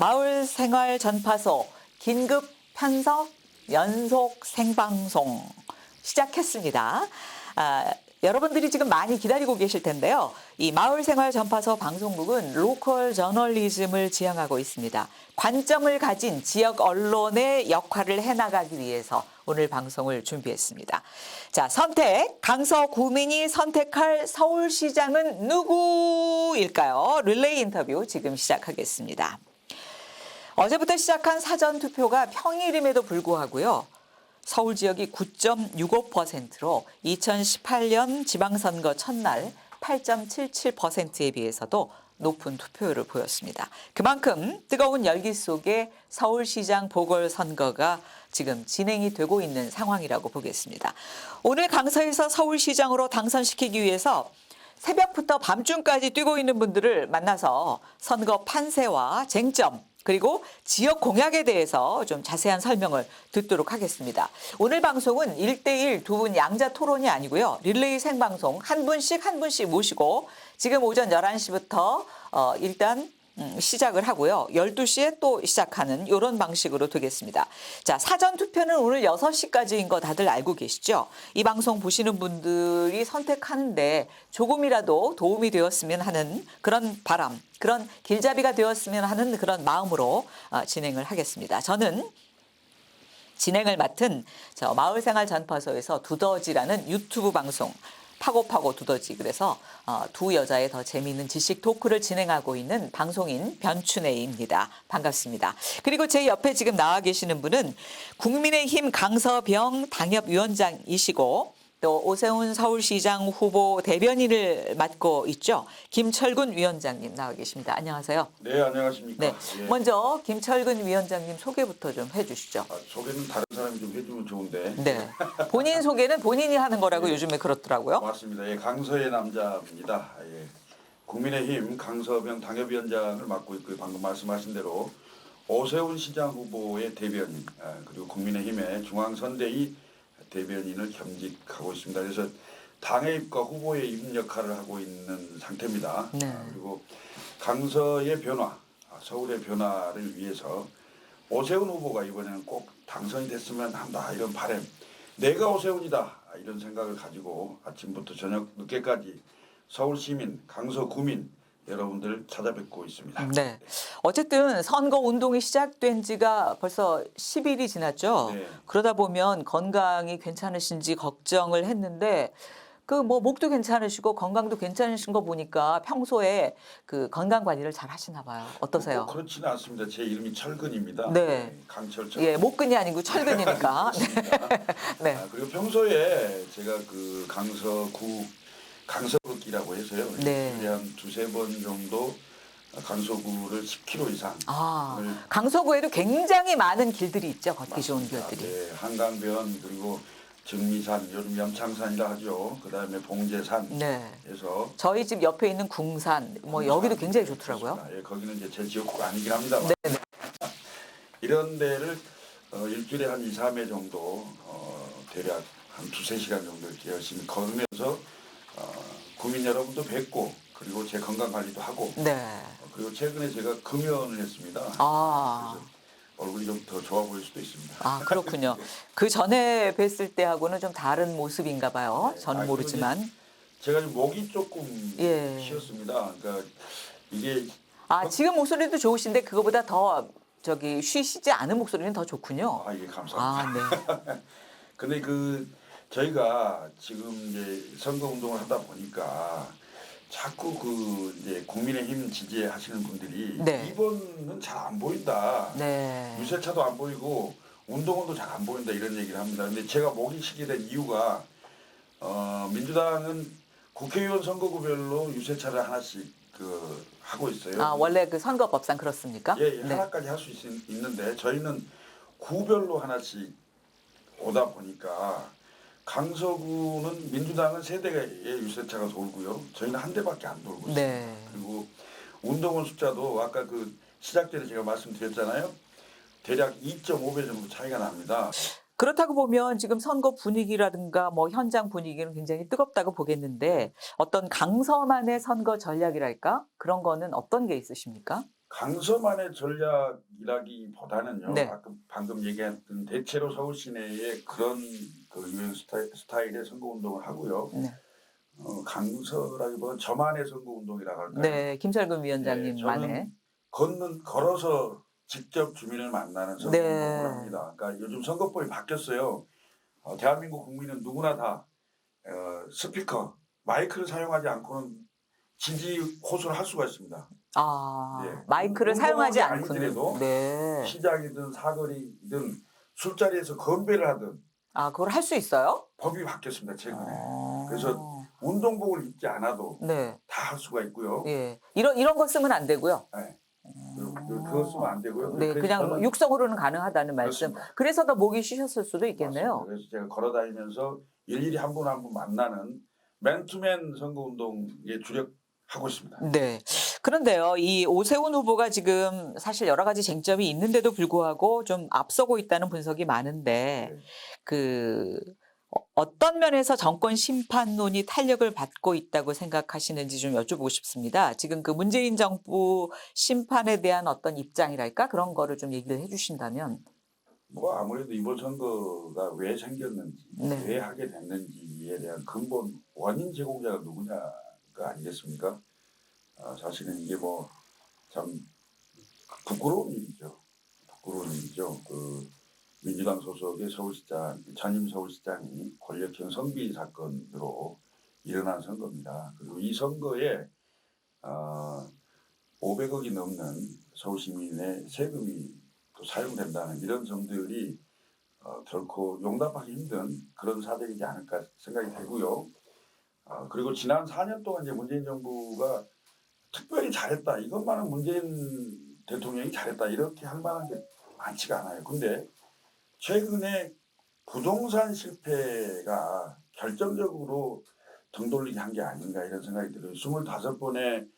마을생활 전파소 긴급 편성 연속 생방송 시작했습니다. 여러분들이 지금 많이 기다리고 계실 텐데요. 이 마을생활 전파소 방송국은 로컬 저널리즘을 지향하고 있습니다. 관점을 가진 지역 언론의 역할을 해나가기 위해서 오늘 방송을 준비했습니다. 자, 선택, 강서구민이 선택할 서울시장은 누구일까요? 릴레이 인터뷰 지금 시작하겠습니다. 어제부터 시작한 사전투표가 평일임에도 불구하고요. 서울 지역이 9.65%로 2018년 지방선거 첫날 8.77%에 비해서도 높은 투표율을 보였습니다. 그만큼 뜨거운 열기 속에 서울시장 보궐선거가 지금 진행이 되고 있는 상황이라고 보겠습니다. 오늘 강서에서 서울시장으로 당선시키기 위해서 새벽부터 밤중까지 뛰고 있는 분들을 만나서 선거 판세와 쟁점 그리고 지역 공약에 대해서 좀 자세한 설명을 듣도록 하겠습니다. 오늘 방송은 1대1 두 분 양자 토론이 아니고요. 릴레이 생방송 한 분씩 모시고 지금 오전 11시부터 일단 시작을 하고요. 12시에 또 시작하는 이런 방식으로 되겠습니다. 자, 사전투표는 오늘 6시까지인 거 다들 알고 계시죠? 이 방송 보시는 분들이 선택하는데 조금이라도 도움이 되었으면 하는 그런 바람, 그런 길잡이가 되었으면 하는 그런 마음으로 진행을 하겠습니다. 저는 진행을 맡은 마을생활 전파소에서 두더지라는 유튜브 방송 파고파고 두더지 그래서 두 여자의 더 재미있는 지식 토크를 진행하고 있는 방송인 변춘혜입니다. 반갑습니다. 그리고 제 옆에 지금 나와 계시는 분은 국민의힘 강서병 당협위원장이시고 또 오세훈 서울시장 후보 대변인을 맡고 있죠. 김철근 위원장님 나와 계십니다. 안녕하세요. 네, 안녕하십니까. 네, 예. 먼저 김철근 위원장님 소개부터 좀 해주시죠. 소개는 다른 사람이 좀 해주면 좋은데. 네, 본인 소개는 본인이 하는 거라고 요즘에 그렇더라고요. 맞습니다. 예, 강서의 남자입니다. 예. 국민의힘 강서병 당협위원장을 맡고 있고 방금 말씀하신 대로 오세훈 시장 후보의 대변인 그리고 국민의힘의 중앙선대위 대변인을 겸직하고 있습니다. 그래서 당의 입과 후보의 입 역할을 하고 있는 상태입니다. 네. 그리고 강서의 변화, 서울의 변화를 위해서 오세훈 후보가 이번에는 꼭 당선이 됐으면 한다 이런 바람, 내가 오세훈이다 이런 생각을 가지고 아침부터 저녁 늦게까지 서울 시민, 강서 구민 여러분들 찾아뵙고 있습니다. 네. 어쨌든 선거 운동이 시작된 지가 벌써 10일이 지났죠. 네. 그러다 보면 건강이 괜찮으신지 걱정을 했는데 그 뭐 목도 괜찮으시고 건강도 괜찮으신 거 보니까 평소에 그 건강 관리를 잘 하시나 봐요. 어떠세요? 그렇지는 않습니다. 제 이름이 철근입니다. 네. 강철철. 예, 목근이 아니고 철근이니까. 네. 그리고 평소에 제가 그 강서구 강서구이라고 해서요. 네. 일주일에 한 두세 번 정도 강서구를 10km 이상. 강서구에도 굉장히 많은 길들이 있죠. 걷기 좋은 길들이. 네, 한강변 그리고 증미산, 요즘 염창산이라 하죠. 그다음에 봉제산. 네. 해서 저희 집 옆에 있는 궁산, 뭐 여기도 굉장히 좋더라고요. 예, 거기는 이제 제 지역구가 아니긴 합니다만. 네. 이런 데를 일주일에 한 2, 3회 정도 대략 한 두세 시간 정도 이렇게 열심히 걸으면서 구민 여러분도 뵙고 그리고 제 건강 관리도 하고 네. 그리고 최근에 제가 금연을 했습니다. 그래서 얼굴이 좀 더 좋아 보일 수도 있습니다. 아, 그렇군요. 그 전에 뵀을 때하고는 좀 다른 모습인가 봐요. 네. 저는 모르지만. 제가 좀 목이 조금 예. 쉬었습니다. 그러니까 이게 지금 목소리도 좋으신데 그거보다 더 쉬시지 않은 목소리는 더 좋군요. 예, 감사합니다. 네. 근데 저희가 지금 이제 선거 운동을 하다 보니까 자꾸 이제 국민의힘 지지하시는 분들이 네. 이번은 잘 안 보인다. 네. 유세차도 안 보이고 운동원도 잘 안 보인다 이런 얘기를 합니다. 근데 제가 목이 쉬게 된 이유가 민주당은 국회의원 선거구별로 유세차를 하나씩 하고 있어요. 원래 그 선거법상 그렇습니까? 예, 네. 하나까지 할 수 있는데 저희는 구별로 하나씩 오다 보니까 강서구는 민주당은 세 대의 유세차가 돌고요. 저희는 한 대밖에 안 돌고 있습니다. 네. 그리고 운동원 숫자도 아까 시작 전에 제가 말씀드렸잖아요. 대략 2.5배 정도 차이가 납니다. 그렇다고 보면 지금 선거 분위기라든가 뭐 현장 분위기는 굉장히 뜨겁다고 보겠는데 어떤 강서만의 선거 전략이랄까? 그런 거는 어떤 게 있으십니까? 강서만의 전략이라기보다는요. 네. 아까 방금 얘기했던 대체로 서울 시내에 그런 그 유행 스타일의 선거운동을 하고요. 네. 강서라기보다는 저만의 선거운동이라고 할까요? 네, 김철근 네, 위원장님만의. 저는 걸어서 직접 주민을 만나는 네. 선거운동을 합니다. 그러니까 요즘 선거법이 바뀌었어요. 대한민국 국민은 누구나 다 스피커, 마이크를 사용하지 않고는 지지 호소를 할 수가 있습니다. 아, 네. 마이크를 사용하지 운동하기 않고는. 아니더라도 네. 시장이든 사거리든 술자리에서 건배를 하든 아, 그걸 할 수 있어요? 법이 바뀌었습니다. 최근에. 어. 그래서 운동복을 입지 않아도 네. 다 할 수가 있고요. 예. 이런 거 쓰면 안 되고요. 네. 그거 쓰면 안 되고요. 네, 그래서 그냥 저는 육성으로는 가능하다는 말씀. 그렇습니다. 그래서 더 목이 쉬셨을 수도 맞습니다. 있겠네요. 그래서 제가 걸어다니면서 일일이 한 분 한 분 만나는 맨투맨 선거운동에 주력하고 있습니다. 네. 그런데요, 이 오세훈 후보가 지금 사실 여러 가지 쟁점이 있는데도 불구하고 좀 앞서고 있다는 분석이 많은데, 네. 어떤 면에서 정권 심판론이 탄력을 받고 있다고 생각하시는지 좀 여쭤보고 싶습니다. 지금 그 문재인 정부 심판에 대한 어떤 입장이랄까? 그런 거를 좀 얘기를 해주신다면. 뭐 아무래도 이번 선거가 왜 생겼는지, 네. 왜 하게 됐는지에 대한 근본 원인 제공자가 누구냐가 아니겠습니까? 사실은 이게 뭐 참 부끄러운 일이죠. 부끄러운 일이죠. 민주당 소속의 서울시장, 전임 서울시장이 권력형 성비 사건으로 일어난 선거입니다. 그리고 이 선거에 500억이 넘는 서울 시민의 세금이 또 사용된다는 이런 점들이 결코 용납하기 힘든 그런 사정이지 않을까 생각이 되고요. 그리고 지난 4년 동안 이제 문재인 정부가 특별히 잘했다. 이것만은 문재인 대통령이 잘했다. 이렇게 할 만한 게 많지가 않아요. 근데 최근에 부동산 실패가 결정적으로 등 돌리게 한 게 아닌가 이런 생각이 들어요. 25번의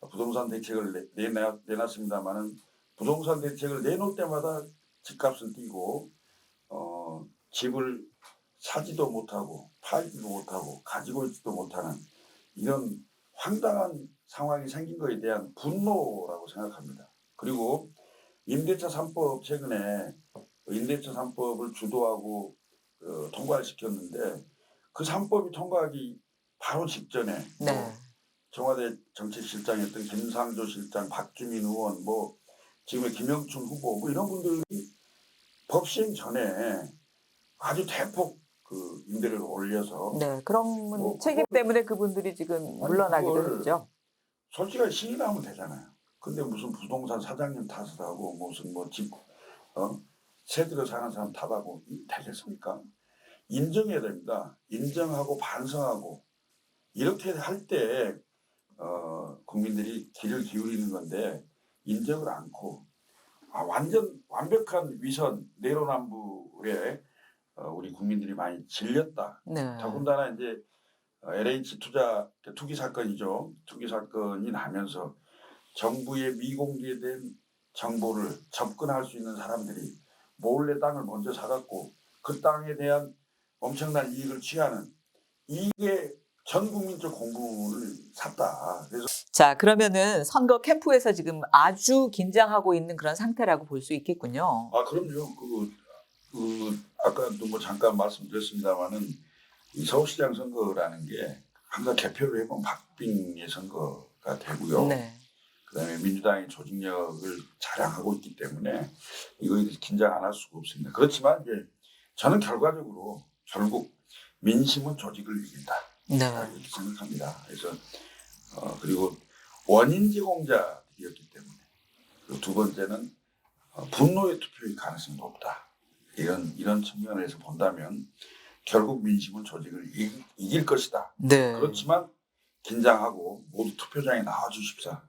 부동산 대책을 내놨습니다만은 부동산 대책을 내놓을 때마다 집값은 뛰고 집을 사지도 못하고 팔지도 못하고 가지고 있지도 못하는 이런 황당한 상황이 생긴 것에 대한 분노라고 생각합니다. 그리고 임대차 3법 최근에 임대차 3법을 주도하고 통과를 시켰는데 그 3법이 통과하기 바로 직전에 네. 청와대 정책실장이었던 김상조 실장, 박주민 의원, 뭐 지금의 김영춘 후보 뭐 이런 분들이 법 시행 전에 아주 대폭 임대를 올려서 네. 그런 책임 때문에 그분들이 지금 물러나기도 그걸 했죠. 솔직하게 시인하면 되잖아요. 근데 무슨 부동산 사장님 탓을 하고 무슨 뭐 집 새들어 사는 사람 탓하고 되겠습니까? 인정해야 됩니다. 인정하고 반성하고 이렇게 할 때 국민들이 귀를 기울이는 건데 인정을 않고 완전 완벽한 위선 내로남불에 우리 국민들이 많이 질렸다. 네. 더군다나 이제 LH 투기 사건이죠. 투기 사건이 나면서 정부에 미공개된 정보를 접근할 수 있는 사람들이 몰래 땅을 먼저 사갖고 그 땅에 대한 엄청난 이익을 취하는 이게 전 국민적 공분을 샀다. 그래서 자, 그러면은 선거 캠프에서 지금 아주 긴장하고 있는 그런 상태라고 볼 수 있겠군요. 그럼요. 아까도 뭐 잠깐 말씀드렸습니다만은 이 서울시장 선거라는 게 항상 개표를 해본 박빙의 선거가 되고요. 네. 그다음에 민주당의 조직력을 자랑하고 있기 때문에 이거에 대해서 긴장 안 할 수가 없습니다. 그렇지만 이제 저는 결과적으로 결국 민심은 조직을 이긴다. 네. 이렇게 생각합니다. 그래서 그리고 원인 제공자였기 때문에 그리고 두 번째는 분노의 투표일 가능성이 높다. 이런 측면에서 본다면 결국 민심은 조직을 이길 것이다. 네. 그렇지만 긴장하고 모두 투표장에 나와 주십사.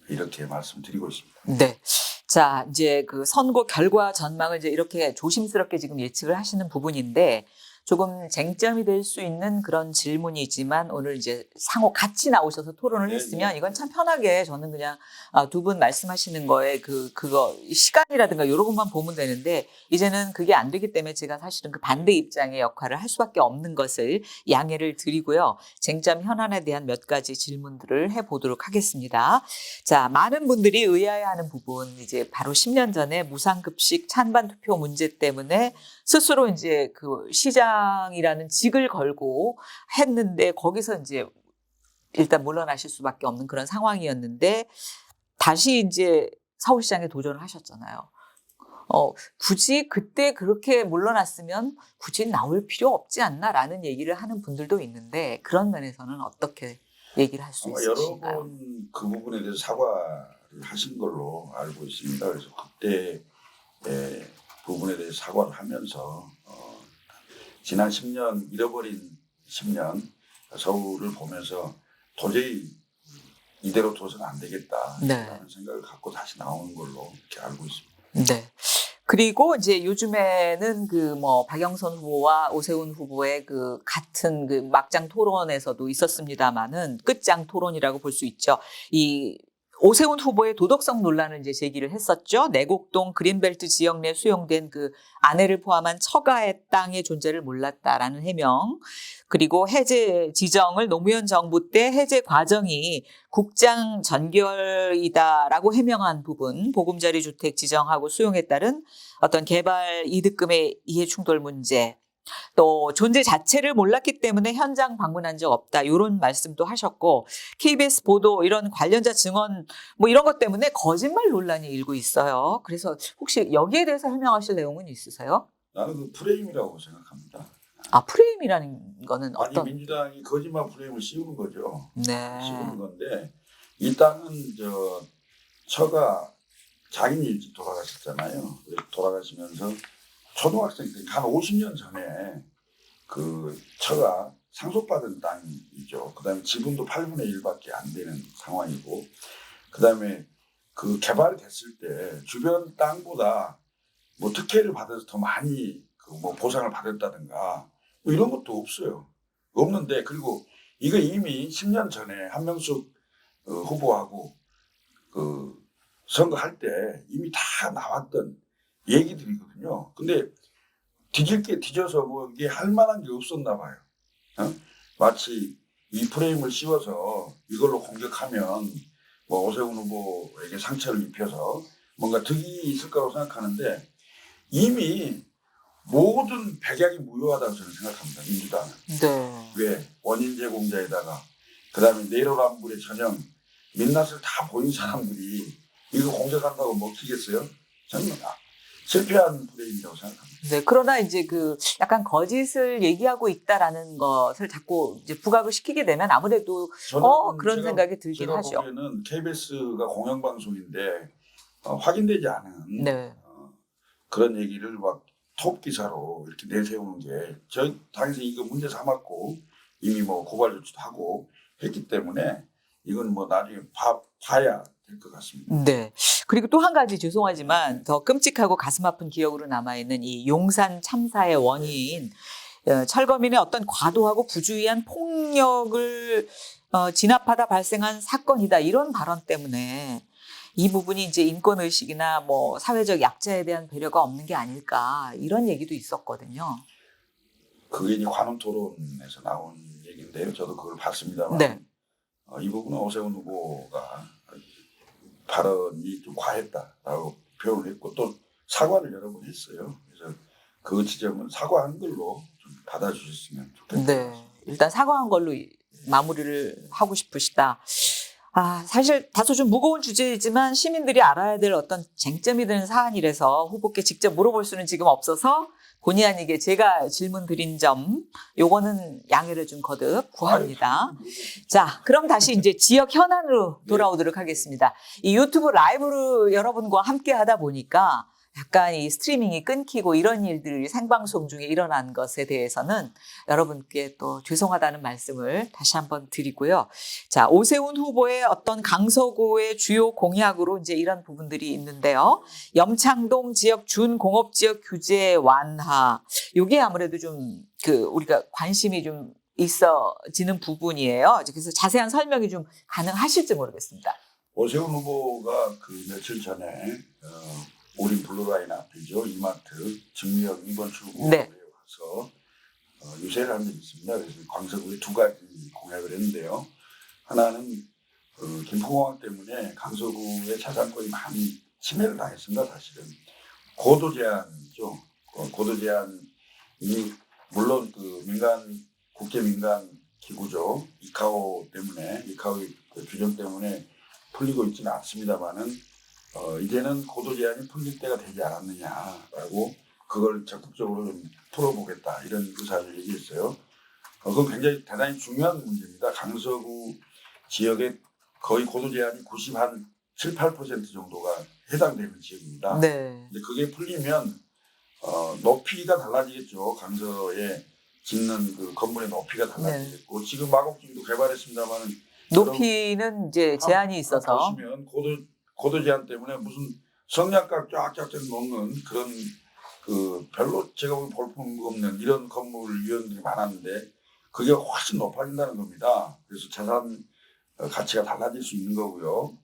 이렇게 말씀드리고 있습니다. 네. 자, 이제 그 선거 결과 전망을 이제 이렇게 조심스럽게 지금 예측을 하시는 부분인데 조금 쟁점이 될 수 있는 그런 질문이지만 오늘 이제 상호 같이 나오셔서 토론을 네, 했으면 네. 이건 참 편하게 저는 그냥 두 분 말씀하시는 거에 그거 시간이라든가 이런 것만 보면 되는데 이제는 그게 안 되기 때문에 제가 사실은 그 반대 입장의 역할을 할 수밖에 없는 것을 양해를 드리고요. 쟁점 현안에 대한 몇 가지 질문들을 해보도록 하겠습니다. 자, 많은 분들이 의아해하는 부분 이제 바로 10년 전에 무상급식 찬반 투표 문제 때문에 스스로 이제 그 시장이라는 직을 걸고 했는데 거기서 이제 일단 물러나실 수밖에 없는 그런 상황이었는데 다시 이제 서울시장에 도전을 하셨잖아요. 굳이 그때 그렇게 물러났으면 굳이 나올 필요 없지 않나라는 얘기를 하는 분들도 있는데 그런 면에서는 어떻게 얘기를 할 수 여러 있으신가요? 번 그 부분에 대해서 사과를 하신 걸로 알고 있습니다. 그래서 그때 부분에 대해서 사과를 하면서 지난 10년 잃어버린 10년 서울을 보면서 도저히 이대로 둬서는 안 되겠다라는 네. 생각을 갖고 다시 나오는 걸로 이렇게 알고 있습니다. 네. 그리고 이제 요즘에는 그 뭐 박영선 후보와 오세훈 후보의 그 같은 그 막장 토론에서도 있었습니다마는 끝장 토론이라고 볼 수 있죠. 이 오세훈 후보의 도덕성 논란을 이제 제기를 했었죠. 내곡동 그린벨트 지역 내 수용된 그 아내를 포함한 처가의 땅의 존재를 몰랐다라는 해명. 그리고 해제 지정을 노무현 정부 때 해제 과정이 국장 전결이다라고 해명한 부분, 보금자리 주택 지정하고 수용에 따른 어떤 개발 이득금의 이해 충돌 문제, 또 존재 자체를 몰랐기 때문에 현장 방문한 적 없다. 이런 말씀도 하셨고 KBS 보도 이런 관련자 증언 뭐 이런 것 때문에 거짓말 논란이 일고 있어요. 그래서 혹시 여기에 대해서 해명하실 내용은 있으세요? 나는 그 프레임이라고 생각합니다. 프레임이라는 거는 아니 어떤? 민주당이 거짓말 프레임을 씌우는 거죠. 네. 씌우는 건데 이 땅은 처가 장인 일찍 돌아가셨잖아요. 돌아가시면서 초등학생 때 한 50년 전에 그 처가 상속받은 땅이죠. 그다음에 지분도 8분의 1밖에 안 되는 상황이고, 그다음에 그 개발이 됐을 때 주변 땅보다 뭐 특혜를 받아서 더 많이 그 뭐 보상을 받았다든가 뭐 이런 것도 없어요. 없는데, 그리고 이거 이미 10년 전에 한명숙 후보하고 그 선거할 때 이미 다 나왔던 얘기들이거든요. 근데 뒤져서 뭐 이게 할 만한 게 없었나 봐요. 마치 이 프레임을 씌워서 이걸로 공격하면 뭐 오세훈 후보에게 상처를 입혀서 뭔가 득이 있을 거라고 생각하는데 이미 모든 백약이 무효하다고 저는 생각합니다. 민주당은. 네. 왜? 원인 제공자에다가 그다음에 내로남불의 전형 민낯을 다 보인 사람들이 이거 공격한다고 먹히겠어요? 저는 실패한 프레임이라고 생각합니다. 네, 그러나 이제 그 약간 거짓을 얘기하고 있다라는 것을 자꾸 이제 부각을 시키게 되면 아무래도 그런 생각이 들긴 제가 하죠. 보기에는 KBS가 공영방송인데 확인되지 않은 네. 그런 얘기를 막 톱 기사로 이렇게 내세우는 게 저희 당에서 이거 문제 삼았고 이미 뭐 고발 조치도 하고 했기 때문에 이건 뭐 나중에 봐야 될 것 같습니다. 네. 그리고 또 한 가지 죄송하지만 더 끔찍하고 가슴 아픈 기억으로 남아있는 이 용산 참사의 원인, 철거민의 어떤 과도하고 부주의한 폭력을 진압하다 발생한 사건이다. 이런 발언 때문에 이 부분이 이제 인권의식이나 뭐 사회적 약자에 대한 배려가 없는 게 아닐까. 이런 얘기도 있었거든요. 그게 이제 관훈 토론에서 나온 얘기인데요. 저도 그걸 봤습니다만 네. 이 부분은 오세훈 후보가 발언이 좀 과했다라고 표현을 했고 또 사과를 여러 번 했어요. 그래서 그 지점은 사과한 걸로 좀 받아주셨으면 좋겠습니다. 네. 일단 사과한 걸로 마무리를 하고 싶으시다. 사실 다소 좀 무거운 주제이지만 시민들이 알아야 될 어떤 쟁점이 되는 사안이라서 후보께 직접 물어볼 수는 지금 없어서 본의 아니게 제가 질문 드린 점, 요거는 양해를 좀 거듭 구합니다. 자, 그럼 다시 이제 지역 현안으로 돌아오도록 하겠습니다. 이 유튜브 라이브로 여러분과 함께 하다 보니까 약간 이 스트리밍이 끊기고 이런 일들이 생방송 중에 일어난 것에 대해서는 여러분께 또 죄송하다는 말씀을 다시 한번 드리고요. 자, 오세훈 후보의 어떤 강서구의 주요 공약으로 이제 이런 부분들이 있는데요. 염창동 지역 준공업지역 규제 완화. 이게 아무래도 좀 우리가 관심이 좀 있어지는 부분이에요. 그래서 자세한 설명이 좀 가능하실지 모르겠습니다. 오세훈 후보가 며칠 전에 우린 블루라인 앞이죠. 이마트 증리역 2번 출구에 네. 와서 유세를 한 적이 있습니다. 그래서 강서구에 두 가지 공약을 했는데요. 하나는 김포공항 때문에 강서구의 자산권이 많이 침해를 당했습니다. 사실은 고도 제한이죠. 고도 제한이 물론 국제 민간 기구죠. 이카오 이카오의 규정 때문에 풀리고 있지는 않습니다만은 이제는 고도 제한이 풀릴 때가 되지 않았느냐라고 그걸 적극적으로 좀 풀어보겠다 이런 의사를 얘기했어요. 그건 굉장히 대단히 중요한 문제입니다. 강서구 지역에 거의 고도 제한이 7, 8% 정도가 해당되는 지역입니다. 네. 근데 그게 풀리면 높이가 달라지겠죠. 강서에 짓는 그 건물의 높이가 달라지겠고 네. 지금 마곡동도 개발했습니다만은 높이는 이제 제한이 있어서 보시면 고도 제한 때문에 무슨 성냥갑 쫙쫙 놓는 그런 별로 제가 보기엔 볼품없는 이런 건물 유형들이 많았는데 그게 훨씬 높아진다는 겁니다. 그래서 자산 가치가 달라질 수 있는 거고요.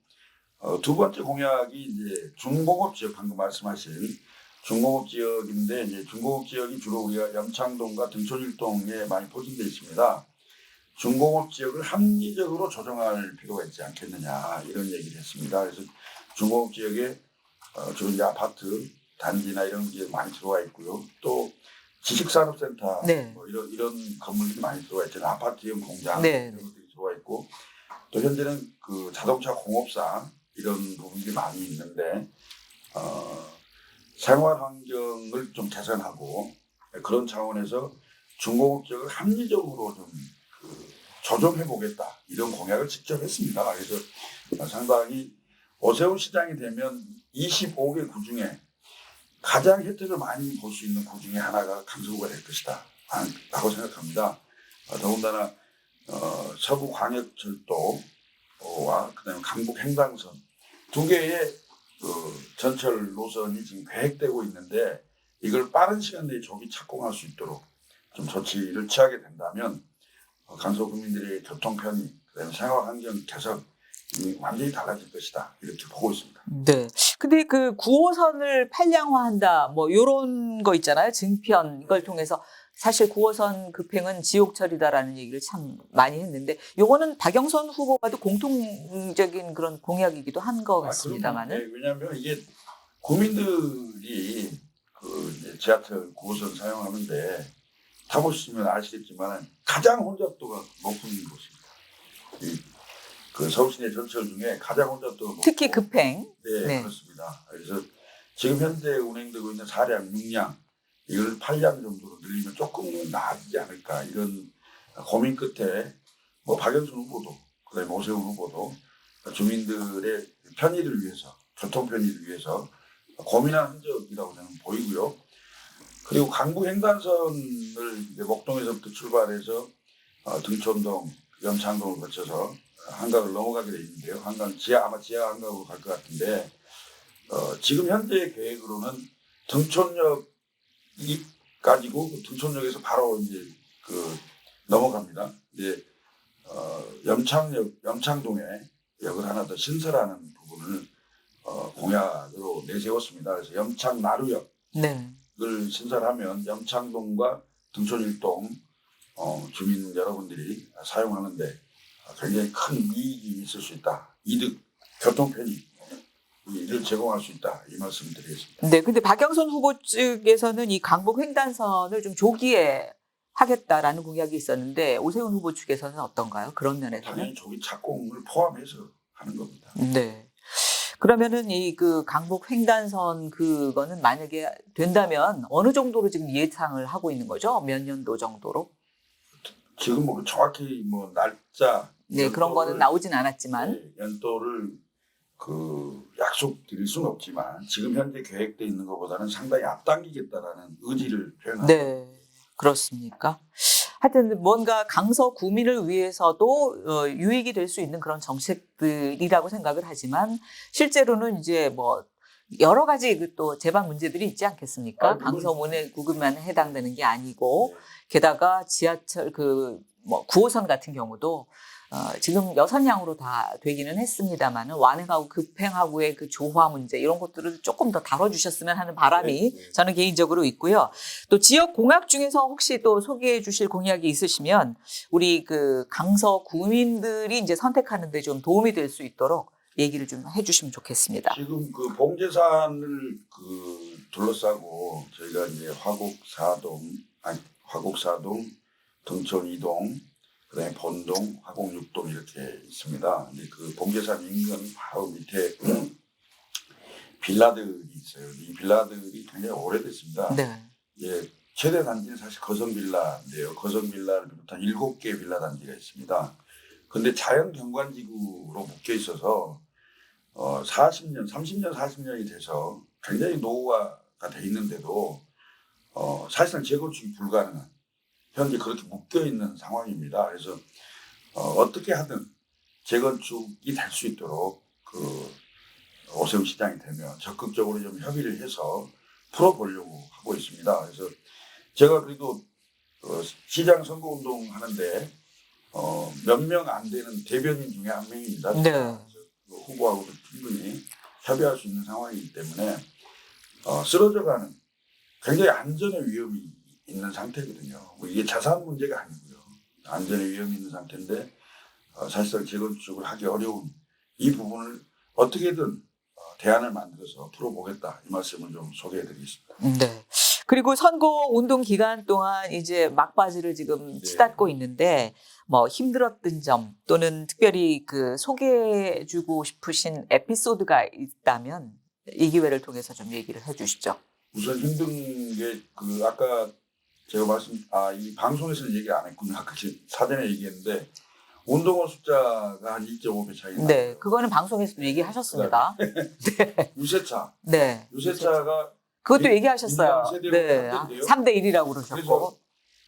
두 번째 공약이 이제 중공업 지역 방금 말씀하신 중공업 지역인데 이제 중공업 지역이 주로 우리가 염창동과 등촌일동에 많이 포진되어 있습니다. 중공업 지역을 합리적으로 조정할 필요가 있지 않겠느냐 이런 얘기를 했습니다. 그래서 중공업 지역에 주로 이제 아파트 단지나 이런 게 많이 들어와 있고요. 또 지식산업센터 네. 뭐 이런 건물들이 많이 들어와 있잖아요. 아파트형 공장 네. 이런 것들이 들어와 있고 또 현재는 자동차 공업사 이런 부분들이 많이 있는데 생활 환경을 좀 개선하고 그런 차원에서 중공업 지역을 합리적으로 좀 조정해 보겠다 이런 공약을 직접 했습니다. 그래서 상당히 오세훈 시장이 되면 25개 구 중에 가장 혜택을 많이 볼 수 있는 구 중에 하나가 강서구가 될 것이다 라고 생각합니다. 더군다나 서부 광역철도와 그다음에 강북 횡단선 두 개의 전철 노선이 지금 계획되고 있는데 이걸 빠른 시간 내에 조기 착공할 수 있도록 좀 조치를 취하게 된다면 강서 국민들의 교통 편의, 그다음에 생활 환경 개선이 완전히 달라질 것이다 이렇게 보고 있습니다. 네. 근데 9호선을 판량화한다 뭐 요런 거 있잖아요. 증편 이걸 통해서 사실 9호선 급행은 지옥철이다라는 얘기를 참 많이 했는데 요거는 박영선 후보가도 공통적인 그런 공약이기도 한 것 같습니다만은. 네, 왜냐하면 이게 국민들이 이제 지하철 9호선 사용하는데 타보시면 아시겠지만 가장 혼잡도가 높은 곳입니다. 서울 시내 전철 중에 가장 혼잡도가 높고 특히 급행. 네, 네. 그렇습니다. 그래서 지금 현재 운행되고 있는 4량, 6량 이걸 8량 정도로 늘리면 조금은 나아지지 않을까 이런 고민 끝에 박영선 후보도 그다음에 오세훈 후보도 주민들의 편의를 위해서 교통 편의를 위해서 고민한 흔적이라고 저는 보이고요. 그리고 강북 횡단선을 이제 목동에서부터 출발해서 등촌동, 염창동을 거쳐서 한강을 넘어가게 돼 있는데요. 아마 지하 한강으로 갈 것 같은데 지금 현재 계획으로는 등촌역까지고 등촌역에서 바로 이제 넘어갑니다. 이제 염창동에 역을 하나 더 신설하는 부분을 공약으로 내세웠습니다. 그래서 염창 나루역 네. 을 신설하면 염창동과 등촌일동 주민 여러분들이 사용하는데 굉장히 큰 이익이 있을 수 있다. 이득, 교통 편의를 제공할 수 있다. 이 말씀 드리겠습니다. 네. 근데 박영선 후보 측에서는 이 강북 횡단선을 좀 조기에 하겠다라는 공약이 있었는데 오세훈 후보 측에서는 어떤가요? 그런 면에서는? 당연히 조기 착공을 포함해서 하는 겁니다. 네. 그러면은 이 강북 횡단선 그거는 만약에 된다면 어느 정도로 지금 예상을 하고 있는 거죠? 몇 년도 정도로? 지금 정확히 날짜 네, 그런 거는 나오진 않았지만. 네, 연도를 약속드릴 수는 없지만 지금 현재 계획되어 있는 것보다는 상당히 앞당기겠다라는 의지를 표현합니다. 네. 그렇습니까? 하여튼 뭔가 강서 구민을 위해서도 유익이 될 수 있는 그런 정책들이라고 생각을 하지만 실제로는 이제 뭐 여러 가지 또 제방 문제들이 있지 않겠습니까? 아, 강서 모내 구급만 해당되는 게 아니고 네. 게다가 지하철 뭐 9호선 같은 경우도 지금 6량으로 다 되기는 했습니다만은 완행하고 급행하고의 그 조화 문제 이런 것들을 조금 더 다뤄주셨으면 하는 바람이 네. 저는 개인적으로 있고요. 또 지역 공약 중에서 혹시 또 소개해 주실 공약이 있으시면 우리 그 강서 구민들이 이제 선택하는 데 좀 도움이 될 수 있도록 얘기를 좀 해주시면 좋겠습니다. 지금 봉제산을 둘러싸고 저희가 이제 화곡사동, 등촌 2동, 그다음에 본동, 화곡 6동 이렇게 있습니다. 근데 그 봉제산 인근 바로 밑에 빌라들이 있어요. 이 빌라들이 굉장히 오래됐습니다. 네. 예, 최대 단지는 사실 거성빌라인데요. 거성빌라를 비롯한 7개 빌라 단지가 있습니다. 근데 자연 경관지구로 묶여 있어서 40년, 30년, 40년이 돼서 굉장히 노후화가 돼 있는데도 사실상 재건축이 불가능한 현재 그렇게 묶여 있는 상황입니다. 그래서 어떻게 하든 재건축이 될 수 있도록 오세훈 시장이 되면 적극적으로 좀 협의를 해서 풀어보려고 하고 있습니다. 그래서 제가 그래도 시장 선거운동 하는데 몇 명 안 되는 대변인 중에 한 명입니다. 네. 후보하고도 충분히 협의할 수 있는 상황이기 때문에 쓰러져가는 굉장히 안전의 위험이 있는 상태거든요. 뭐 이게 자산 문제가 아니고요. 안전의 위험이 있는 상태인데 사실상 재건축을 하기 어려운 이 부분을 어떻게든 대안을 만들어서 풀어보겠다 이 말씀을 좀 소개해드리겠습니다. 네. 그리고 선거 운동 기간 동안 이제 막바지를 지금 네. 치닫고 있는데 뭐 힘들었던 점 또는 특별히 그 소개해주고 싶으신 에피소드가 있다면 이 기회를 통해서 좀 얘기를 해주시죠. 우선 힘든 게 아까 제가 이 방송에서는 얘기 안 했군요. 아까 사전에 얘기했는데 운동원 숫자가 한 2.5배 차이 나요. 네, 그거는 방송에서도 얘기하셨습니다. 유세차. 네. 유세차가 그것도 얘기하셨어요. 세대로 네. 한대인데요. 3대 1이라고 그러셨고. 그래서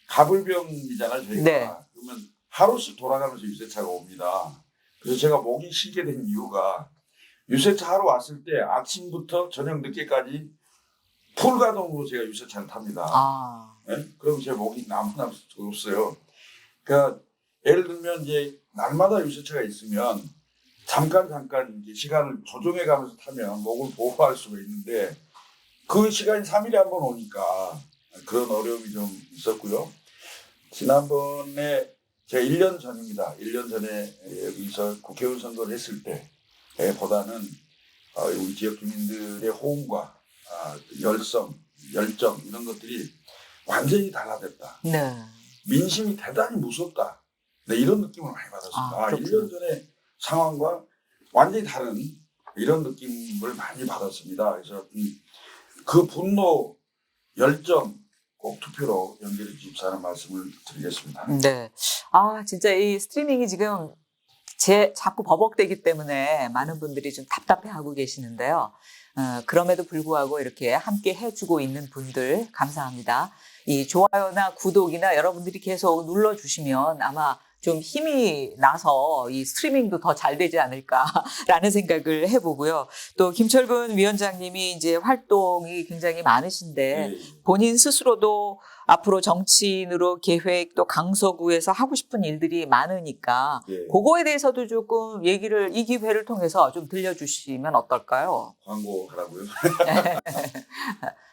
가불병이잖아요, 저희가. 네. 그러면 하루씩 돌아가면서 유세차가 옵니다. 그래서 제가 목이 쉬게 된 이유가 유세차 하러 왔을 때 아침부터 저녁 늦게까지 풀가동으로 제가 유세차를 탑니다. 아. 네? 그럼 제 목이 나무나 없어요. 그러니까 예를 들면 이제 날마다 유세차가 있으면 잠깐 이제 시간을 조정해 가면서 타면 목을 보호할 수가 있는데 그 시간이 3일에 한 번 오니까 그런 어려움이 좀 있었고요. 지난번에 제가 1년 전입니다. 1년 전에 여기서 국회의원 선거를 했을 때보다는 우리 지역 주민들의 호응과 열정 이런 것들이 완전히 달라졌다. 네. 민심이 대단히 무섭다. 네, 이런 느낌을 많이 받았습니다. 1년 전의 상황과 완전히 다른 이런 느낌을 많이 받았습니다. 그래서 그 분노, 열정 꼭 투표로 연결해 주십사 하는 말씀을 드리겠습니다. 네. 진짜 이 스트리밍이 지금 자꾸 버벅대기 때문에 많은 분들이 좀 답답해하고 계시는데요. 그럼에도 불구하고 이렇게 함께 해주고 있는 분들 감사합니다. 이 좋아요나 구독이나 여러분들이 계속 눌러주시면 아마 좀 힘이 나서 이 스트리밍도 더 잘 되지 않을까라는 생각을 해보고요. 또 김철근 위원장님이 이제 활동이 굉장히 많으신데 본인 스스로도 앞으로 정치인으로 계획 또 강서구에서 하고 싶은 일들이 많으니까 그거에 대해서도 조금 얘기를 이 기회를 통해서 좀 들려주시면 어떨까요? 광고하라고요?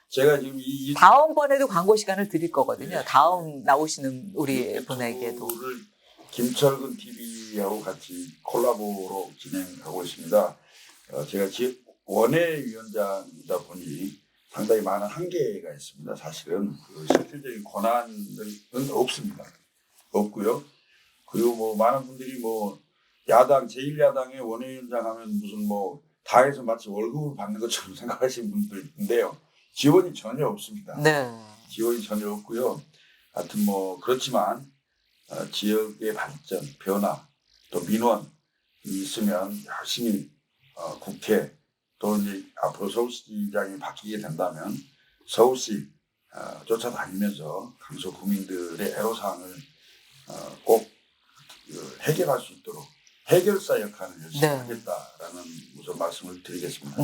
제가 지금 다음번에도 광고 시간을 드릴 거거든요. 다음 나오시는 우리 분에게도. 김철근 TV하고 같이 콜라보로 진행하고 있습니다. 제가 원외위원장이다 보니 상당히 많은 한계가 있습니다. 사실은 실질적인 권한은 없습니다. 없고요. 그리고 뭐 많은 분들이 뭐 야당 제1야당의 원외위원장 하면 무슨 뭐 당에서 마치 월급을 받는 것처럼 생각하시는 분들인데요. 지원이 전혀 없습니다. 네. 지원이 전혀 없고요. 하여튼 뭐 그렇지만 지역의 발전, 변화, 또 민원이 있으면 열심히 국회 또 이제 앞으로 서울시장이 바뀌게 된다면 서울시 쫓아다니면서 강서 구민들의 애로사항을 꼭 해결할 수 있도록 해결사 역할을 열심히 네. 하겠다라는 우선 말씀을 드리겠습니다.